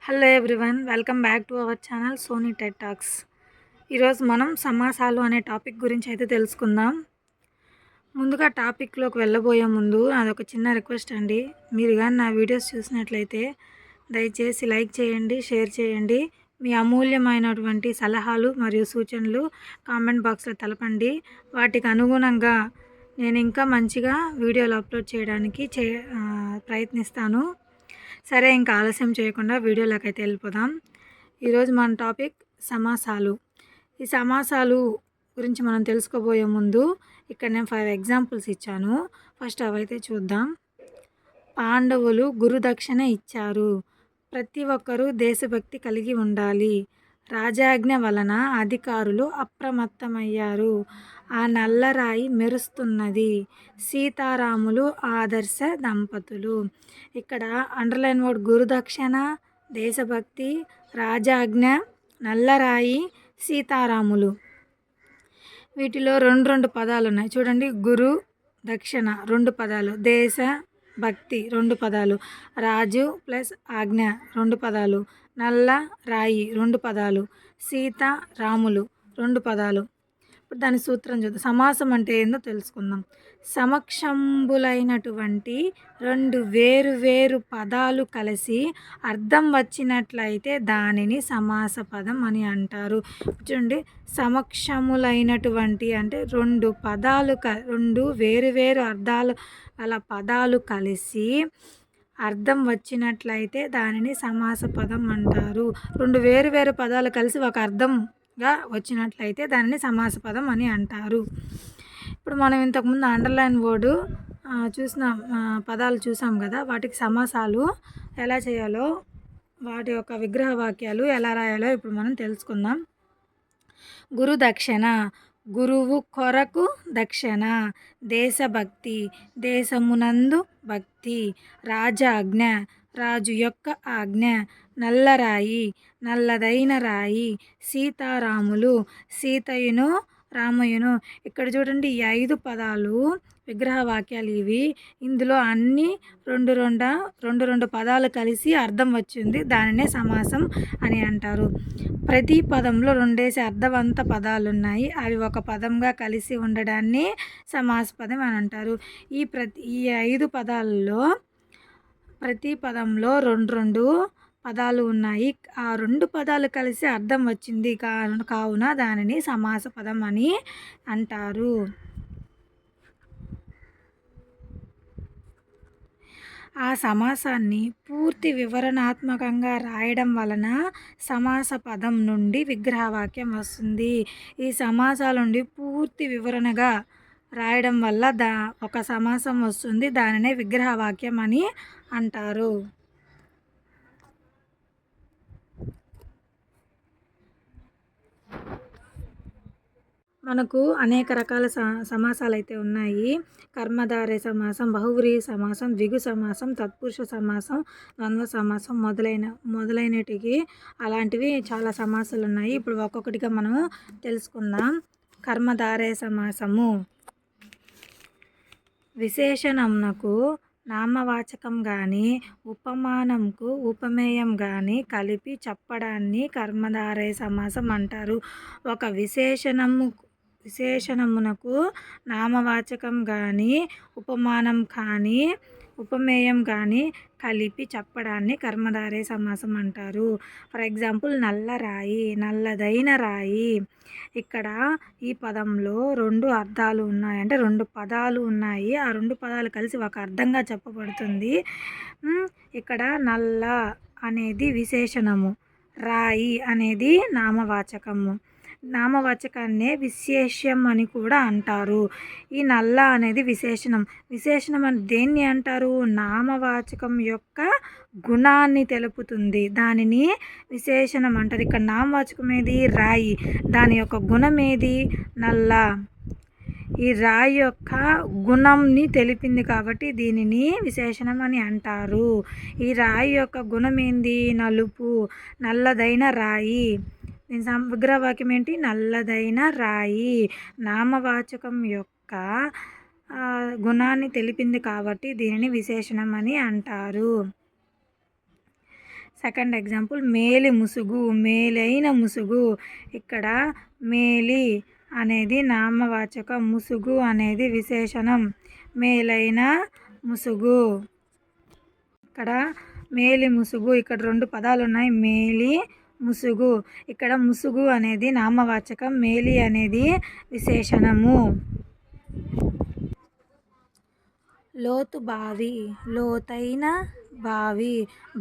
Hello everyone, welcome back to our channel Sony TED Talks. ఈరోజు మనం సమాసాలు అనే topic గురించి అయితే తెలుసుకుందాం. ముందుగా టాపిక్లోకి వెళ్ళబోయే ముందు అదొక చిన్న రిక్వెస్ట్ అండి. మీరు కానీ నా వీడియోస్ చూసినట్లయితే దయచేసి లైక్ చేయండి, షేర్ చేయండి. మీ అమూల్యమైనటువంటి సలహాలు మరియు సూచనలు కామెంట్ బాక్స్లో తెలపండి. వాటికి అనుగుణంగా నేను ఇంకా మంచిగా వీడియోలు అప్లోడ్ చేయడానికి ప్రయత్నిస్తాను. సరే, ఇంకా ఆలస్యం చేయకుండా వీడియోలోకి అయితే వెళ్ళిపోదాం. ఈరోజు మన టాపిక్ సమాసాలు. ఈ సమాసాలు గురించి మనం తెలుసుకోబోయే ముందు ఇక్కడ నేను 5 ఎగ్జాంపుల్స్ ఇచ్చాను. ఫస్ట్ అవైతే చూద్దాం. పాండవులు గురుదక్షిణ ఇచ్చారు. ప్రతి ఒక్కరూ దేశభక్తి కలిగి ఉండాలి. రాజాజ్ఞ వలన అధికారులు అప్రమత్తమయ్యారు. ఆ నల్లరాయి మెరుస్తున్నది. సీతారాములు ఆదర్శ దంపతులు. ఇక్కడ అండర్లైన్ వర్డ్ గురుదక్షిణ, దేశభక్తి, రాజాజ్ఞ, నల్లరాయి, సీతారాములు. వీటిలో రెండు పదాలు ఉన్నాయి చూడండి. గురు దక్షిణ 2 పదాలు, దేశ భక్తి 2 పదాలు, రాజు ప్లస్ ఆజ్ఞ 2 పదాలు, నల్ల రాయి 2 పదాలు, సీత రాములు 2 పదాలు. ఇప్పుడు దాని సూత్రం చూద్దాం. సమాసం అంటే ఏందో తెలుసుకుందాం. సమక్షంబులైనటువంటి 2 వేరు పదాలు కలిసి అర్థం వచ్చినట్లయితే దానిని సమాస పదం అని అంటారు. చూడండి, సమక్షములైనటువంటి అంటే 2 పదాలు 2 వేరు అర్థాలు గల పదాలు కలిసి అర్థం వచ్చినట్లయితే దానిని సమాస పదం అంటారు. 2 వేరు పదాలు కలిసి ఒక అర్థంగా వచ్చినట్లయితే దానిని సమాస పదం అని అంటారు. ఇప్పుడు మనం ఇంతకుముందు అండర్లైన్ వర్డు చూసిన పదాలు చూసాం కదా, వాటికి సమాసాలు ఎలా చేయాలో, వాటి యొక్క విగ్రహ వాక్యాలు ఎలా రాయాలో ఇప్పుడు మనం తెలుసుకుందాం. గురు దక్షిణ, గురువు కొరకు దక్షిణ. దేశభక్తి, దేశమునందు భక్తి. రాజాజ్ఞ, రాజు యొక్క ఆజ్ఞ. నల్లరాయి, నల్లదైన రాయి. సీతారాములు, సీతయును రామయ్యను. ఇక్కడ చూడండి, ఈ 5 పదాలు విగ్రహ వాక్యాలు ఇవి. ఇందులో అన్నీ రెండు పదాలు కలిసి అర్థం వచ్చింది, దానినే సమాసం అని అంటారు. ప్రతి పదంలో 2 అర్థవంత పదాలు ఉన్నాయి. అవి ఒక పదంగా కలిసి ఉండడాన్ని సమాస పదం అని అంటారు. ఈ 5 పదాలలో ప్రతి పదంలో 2 పదాలు ఉన్నాయి. ఆ 2 పదాలు కలిసి అర్థం వచ్చింది కావున దానిని సమాస పదం అని అంటారు. ఆ సమాసాన్ని పూర్తి వివరణాత్మకంగా రాయడం వలన సమాస పదం నుండి విగ్రహవాక్యం వస్తుంది. ఈ సమాసాల నుండి పూర్తి వివరణగా రాయడం వల్ల ఒక సమాసం వస్తుంది, దానినే విగ్రహవాక్యం అని అంటారు. మనకు అనేక రకాల సమాసాలు అయితే ఉన్నాయి. కర్మధారయ సమాసం, బహువ్రీహి సమాసం, ద్విగు సమాసం, తత్పురుష సమాసం, ద్వంద్వ సమాసం మొదలైనటికి అలాంటివి చాలా సమాసాలు ఉన్నాయి. ఇప్పుడు ఒక్కొక్కటిగా మనం తెలుసుకుందాం. కర్మధారయ సమాసము విశేషణమునకు నామవాచకం కానీ ఉపమానంకు ఉపమేయం కానీ కలిపి చెప్పడాన్ని కర్మధారయ సమాసం అంటారు. ఒక విశేషణమునకు నామవాచకం కానీ ఉపమానం కానీ ఉపమేయం కానీ కలిపి చెప్పడాన్ని కర్మధారయ సమాసం అంటారు. ఫర్ ఎగ్జాంపుల్, నల్లరాయి, నల్లదైన రాయి. ఇక్కడ ఈ పదంలో 2 అర్థాలు ఉన్నాయి, అంటే 2 పదాలు ఉన్నాయి. ఆ 2 పదాలు కలిసి ఒక అర్థంగా చెప్పబడుతుంది. ఇక్కడ నల్ల అనేది విశేషణము, రాయి అనేది నామవాచకము. నామవాచకాన్నే విశేష్యం అని కూడా అంటారు. ఈ నల్ల అనేది విశేషణం అని దేన్ని అంటారు? నామవాచకం యొక్క గుణాన్ని తెలుపుతుంది, దానిని విశేషణం అంటారు. ఇక్కడ నామవాచకం ఏది? రాయి. దాని యొక్క గుణం ఏది? నల్ల. ఈ రాయి యొక్క గుణంని తెలిపింది కాబట్టి దీనిని విశేషణం అని అంటారు. ఈ రాయి యొక్క గుణం ఏంది? నలుపు. నల్లదైన రాయి. విగ్రహవాక్యం ఏంటి? నల్లదైన రాయి. నామవాచకం యొక్క గుణాన్ని తెలిపింది కాబట్టి దీనిని విశేషణం అని అంటారు. సెకండ్ ఎగ్జాంపుల్ మేలి ముసుగు, మేలైన ముసుగు. ఇక్కడ మేలి అనేది నామవాచకం, ముసుగు అనేది విశేషణం. మేలైన ముసుగు. ఇక్కడ మేలి ముసుగు, ఇక్కడ 2 పదాలు ఉన్నాయి, మేలి ముసుగు. ఇక్కడ ముసుగు అనేది నామవాచకం, మేలి అనేది విశేషణము. లోతు బావి, లోతైన బావి.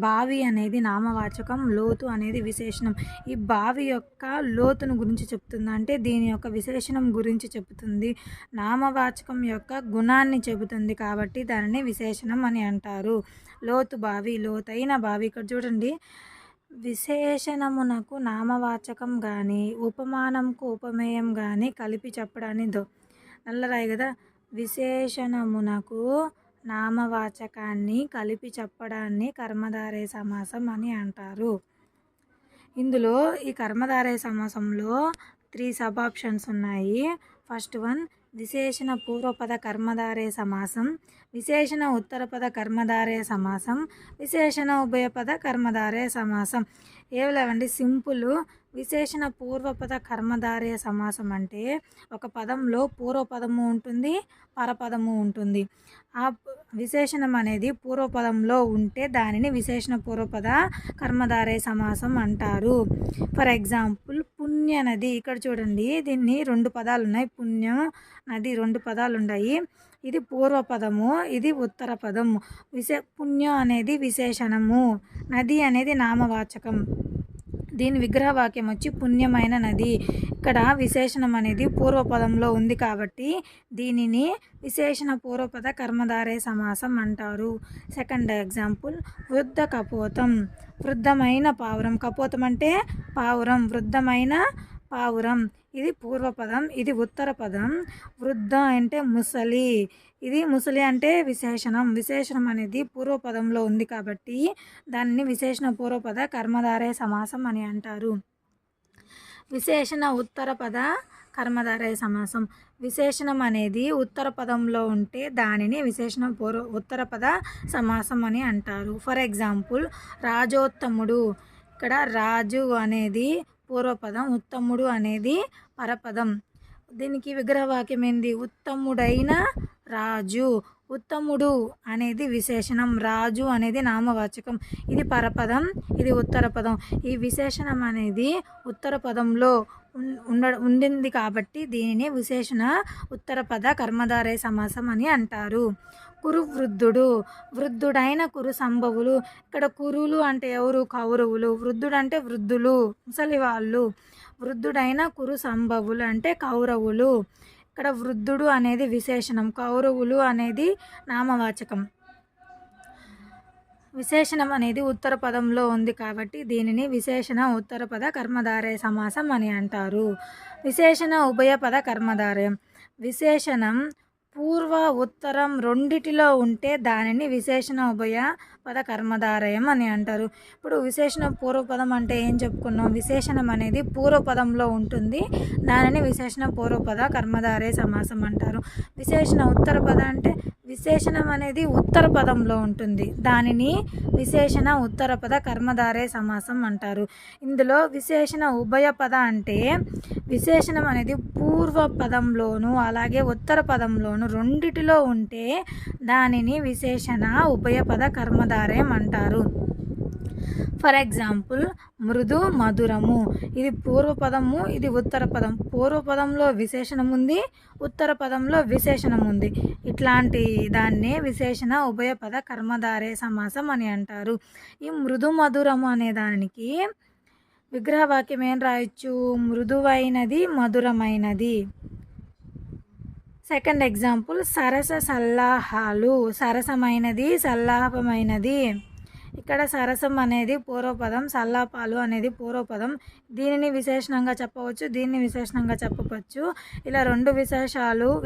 బావి అనేది నామవాచకం, లోతు అనేది విశేషణం. ఈ బావి యొక్క లోతును గురించి చెప్తుంది, అంటే దీని యొక్క విశేషణం గురించి చెబుతుంది. నామవాచకం యొక్క గుణాన్ని చెబుతుంది కాబట్టి దానిని విశేషణం అని అంటారు. లోతు బావి, లోతైన బావి. ఇక్కడ చూడండి, విశేషణమునకు నామవాచకం కానీ ఉపమానంకు ఉపమేయం కానీ కలిపి చెప్పడాన్ని నల్లరాయి కదా. విశేషణమునకు నామవాచకాన్ని కలిపి చెప్పడాన్ని కర్మధారయ సమాసం అని అంటారు. ఇందులో ఈ కర్మధారయ సమాసంలో 3 సబ్ ఆప్షన్స్ ఉన్నాయి. ఫస్ట్ వన్ విశేషణ పూర్వపద కర్మధారయ సమాసం, విశేషణ ఉత్తరపద కర్మధారయ సమాసం, విశేషణ ఉభయపద కర్మధారయ సమాసం. ఏవి లేవండి, సింపుల్. విశేషణ పూర్వపద కర్మధారయ సమాసం అంటే ఒక పదంలో పూర్వపదము ఉంటుంది, పరపదము ఉంటుంది. ఆ విశేషణం అనేది పూర్వపదంలో ఉంటే దానిని విశేషణ పూర్వపద కర్మధారయ సమాసం అంటారు. ఫర్ ఎగ్జాంపుల్ పుణ్య నది. ఇక్కడ చూడండి, దీన్ని 2 పదాలు ఉన్నాయి, పుణ్యం నది 2 పదాలు ఉన్నాయి. ఇది పూర్వపదము, ఇది ఉత్తర పదము. పుణ్యం అనేది విశేషణము, నది అనేది నామవాచకం. దీని విగ్రహవాక్యం వచ్చి పుణ్యమైన నది. ఇక్కడ విశేషణం అనేది పూర్వపదంలో ఉంది కాబట్టి దీనిని విశేషణ పూర్వపద కర్మధారయ సమాసం అంటారు. సెకండ్ ఎగ్జాంపుల్ వృద్ధ కపోతం, వృద్ధమైన పావురం. కపోతం అంటే పావురం, వృద్ధమైన పావురం. ఇది పూర్వపదం, ఇది ఉత్తర పదం. వృద్ధ అంటే ముసలి, ఇది ముసలి అంటే విశేషణం. విశేషణం అనేది పూర్వపదంలో ఉంది కాబట్టి దాన్ని విశేషణ పూర్వపద కర్మధారయ సమాసం అని అంటారు. విశేషణ ఉత్తర పద కర్మధారయ సమాసం. విశేషణం అనేది ఉత్తర పదంలో ఉంటే దానిని విశేషణ ఉత్తర పద సమాసం అని అంటారు. ఫర్ ఎగ్జాంపుల్ రాజోత్తముడు. ఇక్కడ రాజు అనేది పూర్వపదం, ఉత్తముడు అనేది పరపదం. దీనికి విగ్రహవాక్యం ఏంది, ఉత్తముడైన రాజు. ఉత్తముడు అనేది విశేషణం, రాజు అనేది నామవాచకం. ఇది పరపదం, ఇది ఉత్తర పదం. ఈ విశేషణం అనేది ఉత్తర పదంలో ఉండింది కాబట్టి దీనిని విశేషణ ఉత్తర పద కర్మధారయ సమాసం అని అంటారు. కురు వృద్ధుడు, వృద్ధుడైన కురు సంభవులు. ఇక్కడ కురులు అంటే ఎవరు, కౌరవులు. వృద్ధుడు అంటే వృద్ధులు, ముసలి వాళ్ళు. వృద్ధుడైన కురు సంభవులు అంటే కౌరవులు. ఇక్కడ వృద్ధుడు అనేది విశేషణం, కౌరవులు అనేది నామవాచకం. విశేషణం అనేది ఉత్తర పదంలో ఉంది కాబట్టి దీనిని విశేషణ ఉత్తర పద కర్మధారయ సమాసం అని అంటారు. విశేషణ ఉభయపద కర్మధారయం. విశేషణం పూర్వ ఉత్తరం రెండిటిలో ఉంటే దానిని విశేషణ ఉభయ పద కర్మధారయం అని అంటారు. ఇప్పుడు విశేషణ పూర్వపదం అంటే ఏం చెప్పుకున్నాం, విశేషణం అనేది పూర్వపదంలో ఉంటుంది, దానిని విశేషణ పూర్వపద కర్మధారయ సమాసం అంటారు. విశేషణ ఉత్తర పద అంటే విశేషణం అనేది ఉత్తర పదంలో ఉంటుంది, దానిని విశేషణ ఉత్తర పద కర్మధారయ సమాసం అంటారు. ఇందులో విశేషణ ఉభయ పద అంటే విశేషణం అనేది పూర్వ పదంలోను అలాగే ఉత్తర పదంలోను రెండిటిలో ఉంటే దానిని విశేషణ ఉభయ పద కర్మధారయం అంటారు. ఫర్ ఎగ్జాంపుల్ మృదు మధురము. ఇది పూర్వపదము, ఇది ఉత్తర పదం. పూర్వపదంలో విశేషణం ఉంది, ఉత్తర పదంలో విశేషణం ఉంది. ఇట్లాంటి దాన్నే విశేషణ ఉభయ పద కర్మధారయ సమాసం అని అంటారు. ఈ మృదు మధురము అనే దానికి విగ్రహవాక్యం ఏం రాయొచ్చు, మృదువైనది మధురమైనది. సెకండ్ ఎగ్జాంపుల్ సరస సల్లాహాలు, సరసమైనది సల్లాపమైనది. ఇక్కడ సరసం అనేది పూర్వపదం, సల్లాపాలు అనేది పూర్వపదం. దీనిని విశేషణంగా చెప్పవచ్చు, దీన్ని విశేషణంగా చెప్పవచ్చు. ఇలా 2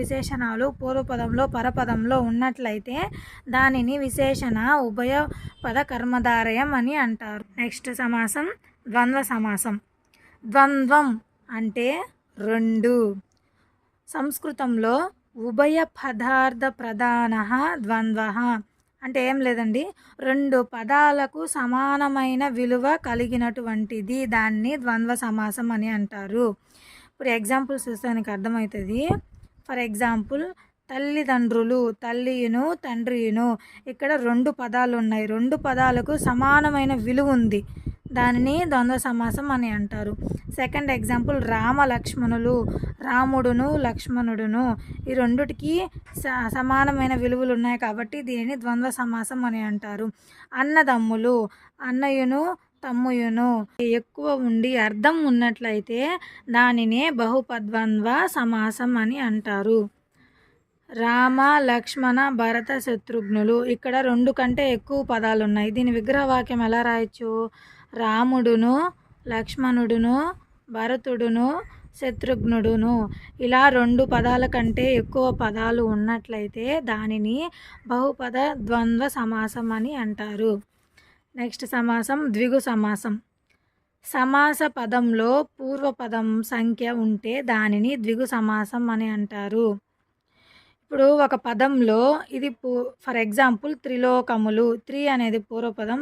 విశేషణాలు పూర్వపదంలో పరపదంలో ఉన్నట్లయితే దానిని విశేషణ ఉభయ పద కర్మధారయం అని అంటారు. నెక్స్ట్ సమాసం ద్వంద్వ సమాసం. ద్వంద్వం అంటే 2. సంస్కృతంలో ఉభయ పదార్థ ప్రధాన ద్వంద్వ అంటే ఏం లేదండి. 2 పదాలకు సమానమైన విలువ కలిగినటువంటిది దాన్ని ద్వంద్వ సమాసం అని అంటారు. ఇప్పుడు ఎగ్జాంపుల్స్ చూస్తే నీకు అర్థమవుతుంది. ఫర్ ఎగ్జాంపుల్ తల్లిదండ్రులు, తల్లియును తండ్రియును. ఇక్కడ 2 పదాలు ఉన్నాయి. 2 పదాలకు సమానమైన విలువ ఉంది. దానిని ద్వంద్వ సమాసం అని అంటారు. సెకండ్ ఎగ్జాంపుల్ రామ లక్ష్మణులు, రాముడును లక్ష్మణుడును. ఈ రెండిటికి సమానమైన విలువలు ఉన్నాయి కాబట్టి దీనిని ద్వంద్వ సమాసం అని అంటారు. అన్నదమ్ములు, అన్నయ్యను తమ్ముయును. ఎక్కువ ఉండి అర్థం ఉన్నట్లయితే దానినే బహుపద్వంద్వ సమాసం అని అంటారు. రామ లక్ష్మణ భరత శత్రుఘ్నులు. ఇక్కడ 2 కంటే ఎక్కువ పదాలు ఉన్నాయి. దీని విగ్రహవాక్యం ఎలా రాయొచ్చు? రాముడును లక్ష్మణుడును భరతుడును శత్రుఘ్నుడును. ఇలా 2 పదాల కంటే ఎక్కువ పదాలు ఉన్నట్లయితే దానిని బహుపద ద్వంద్వ సమాసం అని అంటారు. నెక్స్ట్ సమాసం ద్విగు సమాసం. సమాస పదంలో పూర్వపదం సంఖ్య ఉంటే దానిని ద్విగు సమాసం అని అంటారు. ఇప్పుడు ఒక పదంలో ఇది ఫర్ ఎగ్జాంపుల్ త్రిలోకములు. త్రి అనేది పూర్వపదం,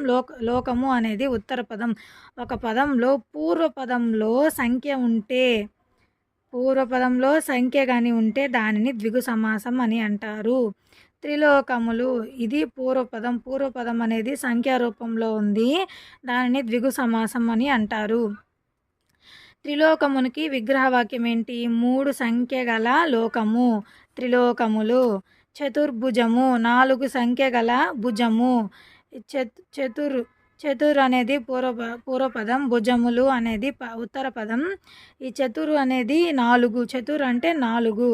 లోకము అనేది ఉత్తర పదం. ఒక పదంలో పూర్వపదంలో సంఖ్య కానీ ఉంటే దానిని ద్విగు సమాసం అని అంటారు. త్రిలోకములు ఇది పూర్వపదం. పూర్వపదం అనేది సంఖ్యా రూపంలో ఉంది. దానిని ద్విగు సమాసం అని అంటారు. త్రిలోకమునికి విగ్రహవాక్యం ఏంటి? 3 సంఖ్య గల లోకము, త్రిలోకములు. చతుర్భుజము 4 సంఖ్య గల భుజము. చతుర్ అనేది పూర్వపదం, భుజములు అనేది ఉత్తర పదం. ఈ చతురు అనేది 4. చతుర్ అంటే 4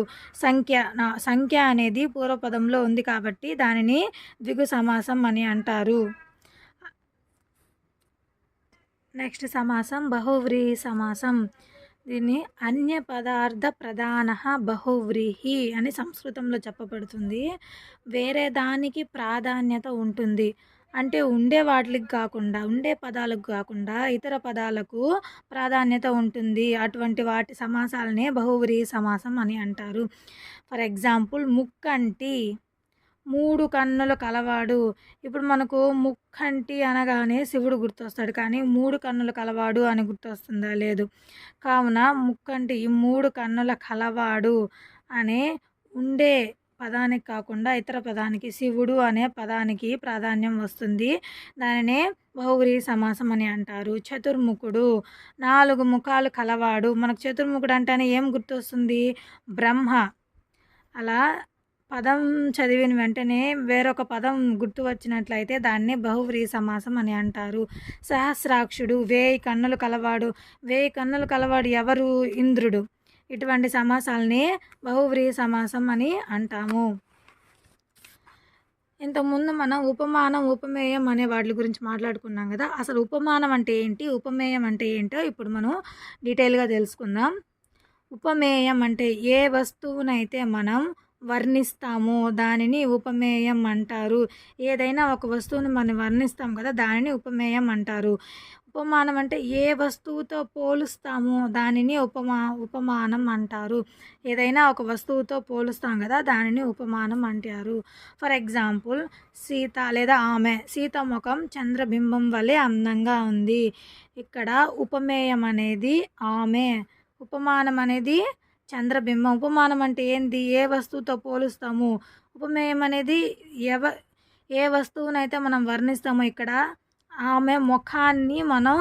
సంఖ్య అనేది పూర్వపదంలో ఉంది కాబట్టి దానిని ద్విగు సమాసం అని అంటారు. నెక్స్ట్ సమాసం బహువ్రీహి సమాసం. దీన్ని అన్య పదార్థ ప్రధాన బహువ్రీహి అని సంస్కృతంలో చెప్పబడుతుంది. వేరే దానికి ప్రాధాన్యత ఉంటుంది. అంటే ఉండే వాటికి కాకుండా, ఉండే పదాలకు కాకుండా ఇతర పదాలకు ప్రాధాన్యత ఉంటుంది. అటువంటి వాటి సమాసాలనే బహువ్రీహి సమాసం అని అంటారు. ఫర్ ఎగ్జాంపుల్ ముక్కంటి, 3 కన్నుల కలవాడు. ఇప్పుడు మనకు ముక్కంటి అనగానే శివుడు గుర్తొస్తాడు, కానీ 3 కన్నుల కలవాడు అని గుర్తొస్తుందా? లేదు. కావున ముక్కంటి 3 కన్నుల కలవాడు అనే ఉండే పదానికి కాకుండా ఇతర పదానికి, శివుడు అనే పదానికి ప్రాధాన్యం వస్తుంది. దానినే బహువ్రీహి సమాసం అని అంటారు. చతుర్ముఖుడు 4 ముఖాలు కలవాడు. మనకు చతుర్ముఖుడు అంటేనే ఏం గుర్తొస్తుంది? బ్రహ్మ. అలా పదం చదివిన వెంటనే వేరొక పదం గుర్తు వచ్చినట్లయితే దాన్ని బహువ్రీహి సమాసం అని అంటారు. సహస్రాక్షుడు 1000 కన్నులు కలవాడు. 1000 కన్నులు కలవాడు ఎవరు? ఇంద్రుడు. ఇటువంటి సమాసాలని బహువ్రీహి సమాసం అని అంటాము. ఇంతకుముందు మనం ఉపమానం, ఉపమేయం అనే వాటి గురించి మాట్లాడుకున్నాం కదా. అసలు ఉపమానం అంటే ఏంటి, ఉపమేయం అంటే ఏంటో ఇప్పుడు మనం డీటెయిల్గా తెలుసుకుందాం. ఉపమేయం అంటే ఏ వస్తువునైతే మనం వర్ణిస్తామో దానిని ఉపమేయం అంటారు. ఏదైనా ఒక వస్తువుని మనం వర్ణిస్తాం కదా, దానిని ఉపమేయం అంటారు. ఉపమానం అంటే ఏ వస్తువుతో పోలుస్తామో దానిని ఉపమానం అంటారు. ఏదైనా ఒక వస్తువుతో పోలుస్తాం కదా, దానిని ఉపమానం అంటారు. ఫర్ ఎగ్జాంపుల్ సీత లేదా ఆమె. సీత ముఖం చంద్రబింబం వలె అందంగా ఉంది. ఇక్కడ ఉపమేయం అనేది ఆమె, ఉపమానం అనేది చంద్రబింబం. ఉపమానం అంటే ఏంది? ఏ వస్తువుతో పోలుస్తాము. ఉపమేయం అనేది ఏ వస్తువునైతే మనం వర్ణిస్తామో ఇక్కడ ఆమె ముఖాన్ని మనం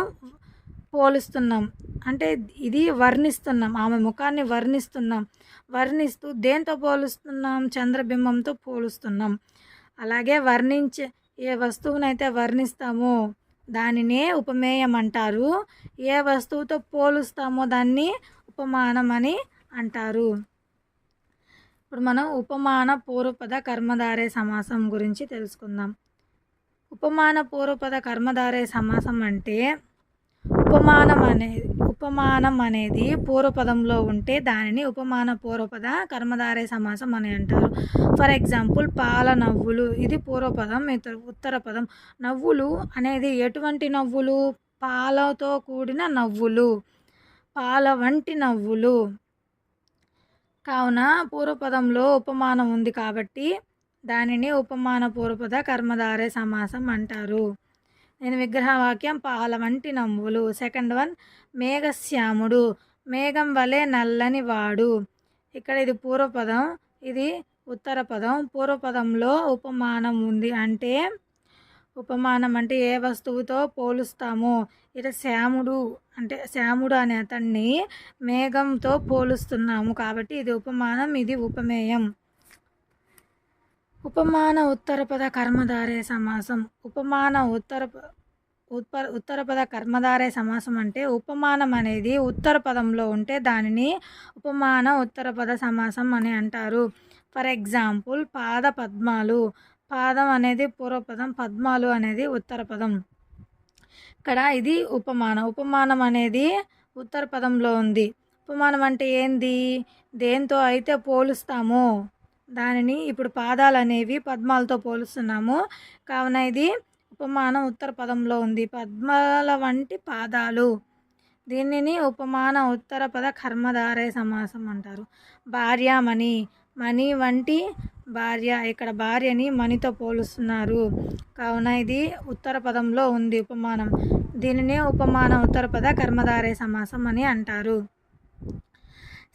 పోలుస్తున్నాం. అంటే ఇది వర్ణిస్తున్నాం, ఆమె ముఖాన్ని వర్ణిస్తున్నాం. వర్ణిస్తూ దేంతో పోలుస్తున్నాం? చంద్రబింబంతో పోలుస్తున్నాం. అలాగే ఏ వస్తువునైతే వర్ణిస్తామో దానినే ఉపమేయం అంటారు. ఏ వస్తువుతో పోలుస్తామో దాన్ని ఉపమానం అని అంటారు. ఇప్పుడు మనం ఉపమాన పూర్వపద కర్మధారయ సమాసం గురించి తెలుసుకుందాం. ఉపమాన పూర్వపద కర్మధారయ సమాసం అంటే ఉపమానం అనేది పూర్వపదంలో ఉంటే దానిని ఉపమాన పూర్వపద కర్మధారయ సమాసం అని అంటారు. ఫర్ ఎగ్జాంపుల్ పాల నవ్వులు ఇది పూర్వపదం, ఉత్తర పదం. నవ్వులు అనేది ఎటువంటి నవ్వులు? పాలతో కూడిన నవ్వులు, పాల వంటి నవ్వులు. కావున పూర్వపదంలో ఉపమానం ఉంది కాబట్టి దానిని ఉపమాన పూర్వపద కర్మధారయ సమాసం అంటారు. నేను విగ్రహవాక్యం పాల వంటి నవ్వులు. సెకండ్ వన్ మేఘశ్యాముడు, మేఘం వలె నల్లని వాడు. ఇక్కడ ఇది పూర్వపదం, ఇది ఉత్తర పదం. పూర్వపదంలో ఉపమానం ఉంది. అంటే ఉపమానం అంటే ఏ వస్తువుతో పోలుస్తామో, ఇక్కడ శ్యాముడు అంటే శ్యాముడు అనే అతన్ని మేఘంతో పోలుస్తున్నాము కాబట్టి ఇది ఉపమానం, ఇది ఉపమేయం. ఉపమాన ఉత్తరపద కర్మధారయ సమాసం. ఉపమాన ఉత్తరపద కర్మధారయ సమాసం అంటే ఉపమానం అనేది ఉత్తర పదంలో ఉంటే దానిని ఉపమాన ఉత్తరపద సమాసం అని అంటారు. ఫర్ ఎగ్జాంపుల్ పాద పద్మాలు. పాదం అనేది పూర్వపదం, పద్మాలు అనేది ఉత్తర పదం. ఇక్కడ ఇది ఉపమానం. ఉపమానం అనేది ఉత్తర పదంలో ఉంది. ఉపమానం అంటే ఏంది? దేంతో అయితే పోలుస్తామో దానిని, ఇప్పుడు పాదాలు అనేవి పద్మాలతో పోలుస్తున్నాము కావున ఇది ఉపమానం ఉత్తర పదంలో ఉంది. పద్మాల వంటి పాదాలు, దీనిని ఉపమాన ఉత్తర పద కర్మధారయ సమాసం అంటారు. భార్యామణి, మణి వంటి భార్య. ఇక్కడ భార్యని మణితో పోలుస్తున్నారు కావున ఇది ఉత్తర పదంలో ఉంది ఉపమానం. దీనిని ఉపమాన ఉత్తర పద కర్మధారయ సమాసం అని అంటారు.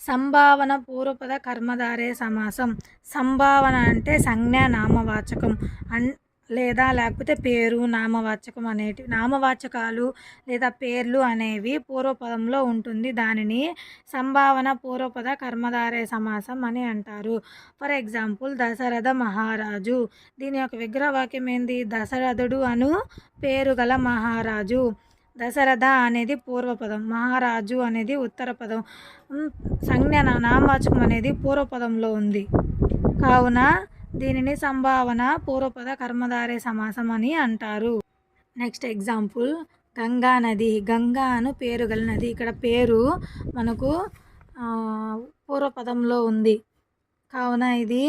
సంభావన పూర్వపద కర్మధారయ సమాసం. సంభావన అంటే సంజ్ఞ నామవాచకం లేదా లేకపోతే పేరు, నామవాచకం అనేటివి. నామవాచకాలు లేదా పేర్లు అనేవి పూర్వపదంలో ఉంటుంది. దానిని సంభావన పూర్వపద కర్మధారయ సమాసం అని అంటారు. ఫర్ ఎగ్జాంపుల్ దశరథ మహారాజు. దీని యొక్క విగ్రహవాక్యం ఏంది? దశరథుడు అను పేరు గల మహారాజు. దశరథ అనేది పూర్వపదం, మహారాజు అనేది ఉత్తర పదం. సంజ్ఞ నామవాచకం అనేది పూర్వపదంలో ఉంది కావున దీనిని సంభావన పూర్వపద కర్మధారయ సమాసం అని అంటారు. నెక్స్ట్ ఎగ్జాంపుల్ గంగా నది. గంగా అను పేరు గల నది. ఇక్కడ పేరు మనకు పూర్వపదంలో ఉంది కావున ఇది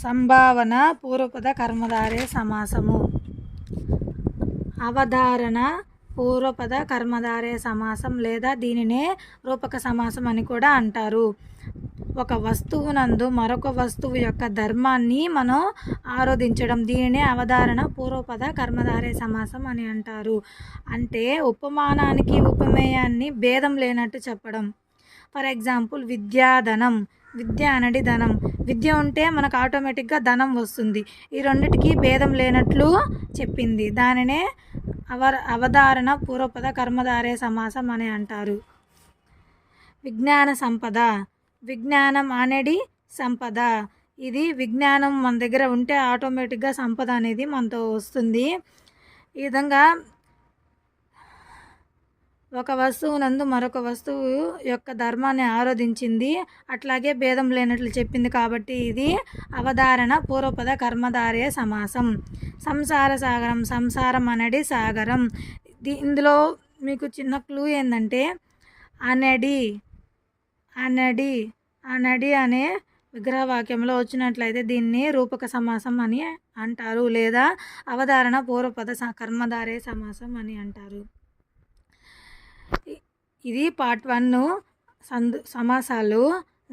సంభావన పూర్వపద కర్మధారయ సమాసము. అవధారణ పూర్వపద కర్మధారయ సమాసం లేదా దీనినే రూపక సమాసం అని కూడా అంటారు. ఒక వస్తువునందు మరొక వస్తువు యొక్క ధర్మాన్ని మనం ఆరోధించడం, దీనినే అవధారణ పూర్వపద కర్మధారయ సమాసం అని అంటారు. అంటే ఉపమానానికి ఉపమేయాన్ని భేదం లేనట్టు చెప్పడం. For example విద్యాధనం. విద్య అనేది ధనం. విద్య ఉంటే మనకు ఆటోమేటిక్గా ధనం వస్తుంది. ఈ రెండిటికి భేదం లేనట్లు చెప్పింది. దానినే అవధారణ పూర్వపద కర్మధారయ సమాసం అని అంటారు. విజ్ఞాన సంపద. విజ్ఞానం అనేది సంపద. ఇది విజ్ఞానం మన దగ్గర ఉంటే ఆటోమేటిక్గా సంపద అనేది మనతో వస్తుంది. ఈ విధంగా ఒక వస్తువు నందు మరొక వస్తువు యొక్క ధర్మాన్ని ఆరోధించింది, అట్లాగే భేదం లేనట్లు చెప్పింది కాబట్టి ఇది అవధారణ పూర్వపద కర్మధారయ సమాసం. సంసార సాగరం. సంసారం అనేది సాగరం. ఇందులో మీకు చిన్న క్లూ ఏంటంటే అనడి అనడి అనడి అనే విగ్రహవాక్యంలో వచ్చినట్లయితే దీన్ని రూపక సమాసం అని అంటారు లేదా అవధారణ పూర్వపద కర్మధారయ సమాసం అని అంటారు. ఇది పార్ట్ 1 సమాసాలు.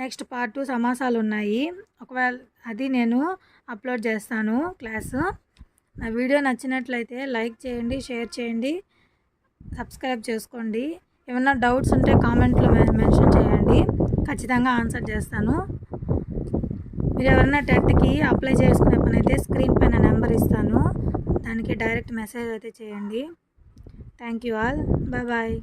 నెక్స్ట్ పార్ట్ 2 సమాసాలు ఉన్నాయి. ఒకవేళ అది నేను అప్లోడ్ చేస్తాను క్లాసు. నా వీడియో నచ్చినట్లయితే లైక్ చేయండి, షేర్ చేయండి, సబ్స్క్రైబ్ చేసుకోండి. ఏమైనా డౌట్స్ ఉంటే కామెంట్లో మెన్షన్ చేయండి, ఖచ్చితంగా ఆన్సర్ చేస్తాను. మీరు ఎవరైనా టెట్కి అప్లై చేసుకునే పని అయితే స్క్రీన్ పైన నెంబర్ ఇస్తాను, దానికి డైరెక్ట్ మెసేజ్ అయితే చేయండి. Thank you all. Bye bye.